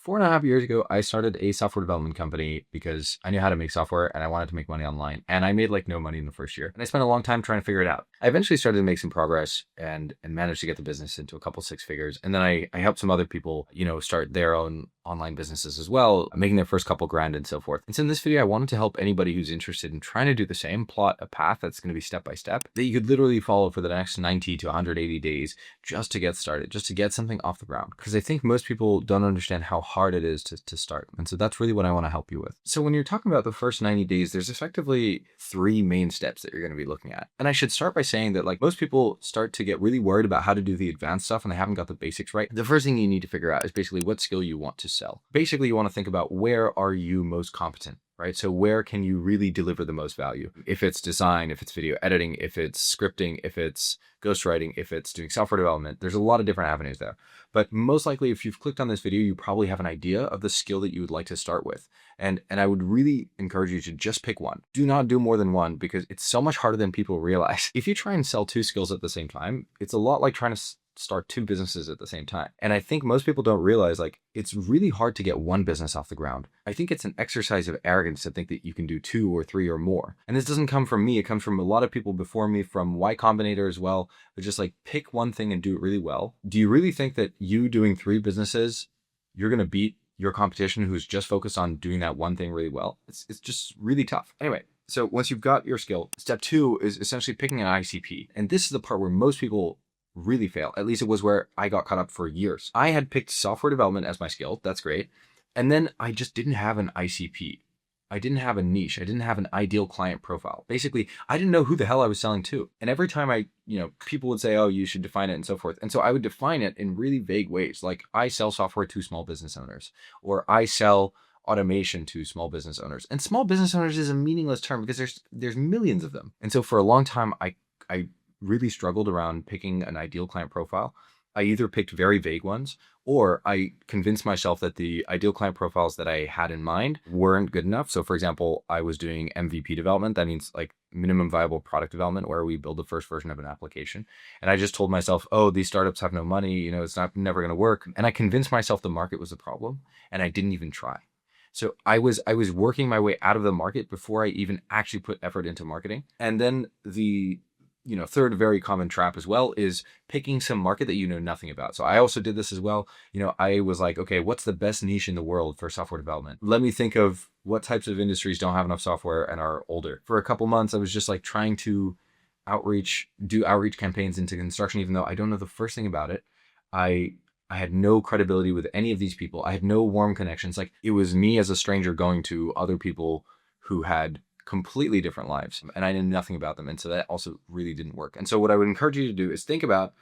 4.5 years ago, I started a software development company because I knew how to make software and I wanted to make money online. And I made like no money in the first year. And I spent a long time trying to figure it out. I eventually started to make some progress and managed to get the business into a couple six figures. And then I helped some other people, start their own online businesses as well, making their first couple grand and so forth. And so in this video, I wanted to help anybody who's interested in trying to do the same, plot a path that's going to be step by step that you could literally follow for the next 90 to 180 days just to get started, just to get something off the ground. Because I think most people don't understand how hard it is to start. And so that's really what I want to help you with. So when you're talking about the first 90 days, there's effectively three main steps that you're going to be looking at. And I should start by saying that like most people start to get really worried about how to do the advanced stuff and they haven't got the basics right. The first thing you need to figure out is basically what skill you want to sell. Basically, you want to think about where are you most competent, right? So where can you really deliver the most value? If it's design, if it's video editing, if it's scripting, if it's ghostwriting, if it's doing software development, there's a lot of different avenues there. But most likely, if you've clicked on this video, you probably have an idea of the skill that you would like to start with. And I would really encourage you to just pick one. Do not do more than one because it's so much harder than people realize. If you try and sell two skills at the same time, it's a lot like trying to start two businesses at the same time. And I think most people don't realize like it's really hard to get one business off the ground. I think it's an exercise of arrogance to think that you can do two or three or more. And this doesn't come from me. It comes from a lot of people before me, from Y Combinator as well. But just like pick one thing and do it really well. Do you really think that you doing three businesses, you're going to beat your competition who's just focused on doing that one thing really well? It's just really tough. Anyway, so once you've got your skill, step two is essentially picking an ICP. And this is the part where most people really fail. At least it was where I got caught up for years. I had picked software development as my skill. That's great. And then I just didn't have an ICP. I didn't have a niche. I didn't have an ideal client profile. Basically, I didn't know who the hell I was selling to. And every time people would say, oh, you should define it and so forth. And so I would define it in really vague ways. Like I sell software to small business owners, or I sell automation to small business owners. And small business owners is a meaningless term because there's millions of them. And so for a long time, I really struggled around picking an ideal client profile. I either picked very vague ones or I convinced myself that the ideal client profiles that I had in mind weren't good enough. So for example, I was doing MVP development. That means like minimum viable product development, where we build the first version of an application. And I just told myself, oh, these startups have no money, it's never going to work. And I convinced myself the market was the problem and I didn't even try. So I was working my way out of the market before I even actually put effort into marketing. And then the third very common trap as well is picking some market that you know nothing about. So I also did this as well. I was like, okay, what's the best niche in the world for software development? Let me think of what types of industries don't have enough software and are older. For a couple months, I was just like trying to do outreach campaigns into construction, even though I don't know the first thing about it. I had no credibility with any of these people. I had no warm connections. Like it was me as a stranger going to other people who had completely different lives and I knew nothing about them. And so that also really didn't work. And so what I would encourage you to do is think about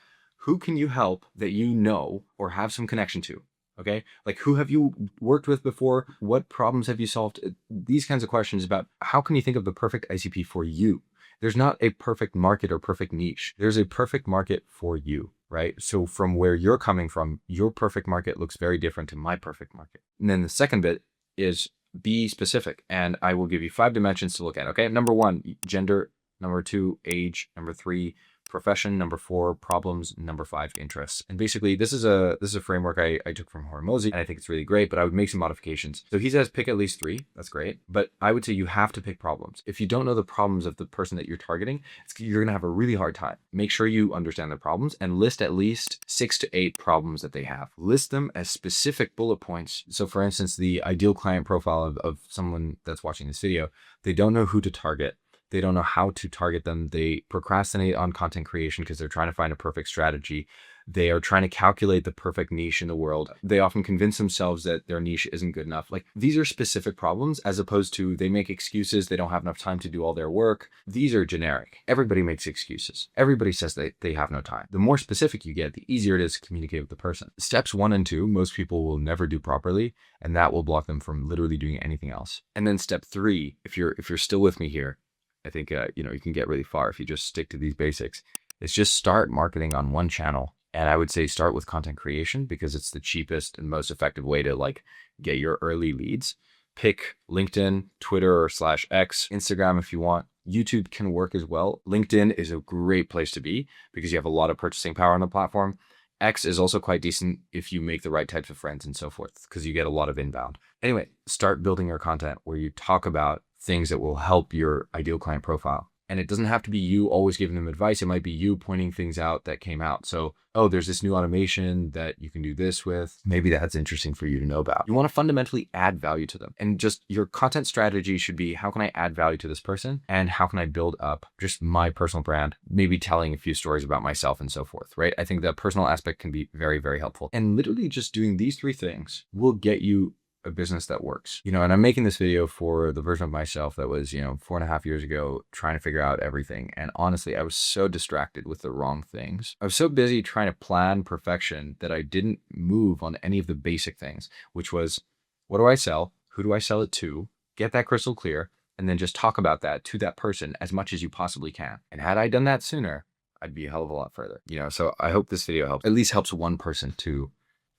who can you help that you know or have some connection to. Okay. Like who have you worked with before? What problems have you solved? These kinds of questions about how can you think of the perfect ICP for you? There's not a perfect market or perfect niche. There's a perfect market for you, right? So from where you're coming from, your perfect market looks very different to my perfect market. And then the second bit is be specific, and I will give you 5 dimensions to look at. Okay. Number 1, gender. Number 2, age. Number 3, profession. Number 4, problems. Number 5, interests. And basically this is a framework I took from Hormozy, and I think it's really great, but I would make some modifications. So he says pick at least 3. That's great. But I would say you have to pick problems. If you don't know the problems of the person that you're targeting, you're going to have a really hard time. Make sure you understand the problems and list at least 6 to 8 problems that they have. List them as specific bullet points. So for instance, the ideal client profile of someone that's watching this video, they don't know who to target. They don't know how to target them. They procrastinate on content creation because they're trying to find a perfect strategy. They are trying to calculate the perfect niche in the world. They often convince themselves that their niche isn't good enough. Like these are specific problems as opposed to they make excuses. They don't have enough time to do all their work. These are generic. Everybody makes excuses. Everybody says they have no time. The more specific you get, the easier it is to communicate with the person. Steps 1 and 2, most people will never do properly, and that will block them from literally doing anything else. And then step 3, if you're still with me here, I think, you can get really far if you just stick to these basics. It's just start marketing on one channel. And I would say start with content creation because it's the cheapest and most effective way to like get your early leads. Pick LinkedIn, Twitter or /X, Instagram if you want. YouTube can work as well. LinkedIn is a great place to be because you have a lot of purchasing power on the platform. X is also quite decent if you make the right types of friends and so forth, because you get a lot of inbound. Anyway, start building your content where you talk about things that will help your ideal client profile. And it doesn't have to be you always giving them advice. It might be you pointing things out that came out. So, oh, there's this new automation that you can do this with. Maybe that's interesting for you to know about. You want to fundamentally add value to them. And just your content strategy should be, how can I add value to this person? And how can I build up just my personal brand? Maybe telling a few stories about myself and so forth, right? I think the personal aspect can be very, very helpful. And literally just doing these 3 things will get you a business that works. And I'm making this video for the version of myself that was, 4.5 years ago, trying to figure out everything. And honestly, I was so distracted with the wrong things. I was so busy trying to plan perfection that I didn't move on any of the basic things, which was, what do I sell? Who do I sell it to? Get that crystal clear, and then just talk about that to that person as much as you possibly can. And had I done that sooner, I'd be a hell of a lot further. So I hope this video helps, at least helps one person to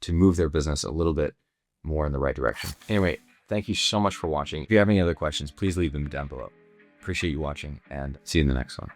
move their business a little bit more in the right direction. Anyway, thank you so much for watching. If you have any other questions, please leave them down below. Appreciate you watching, and see you in the next one.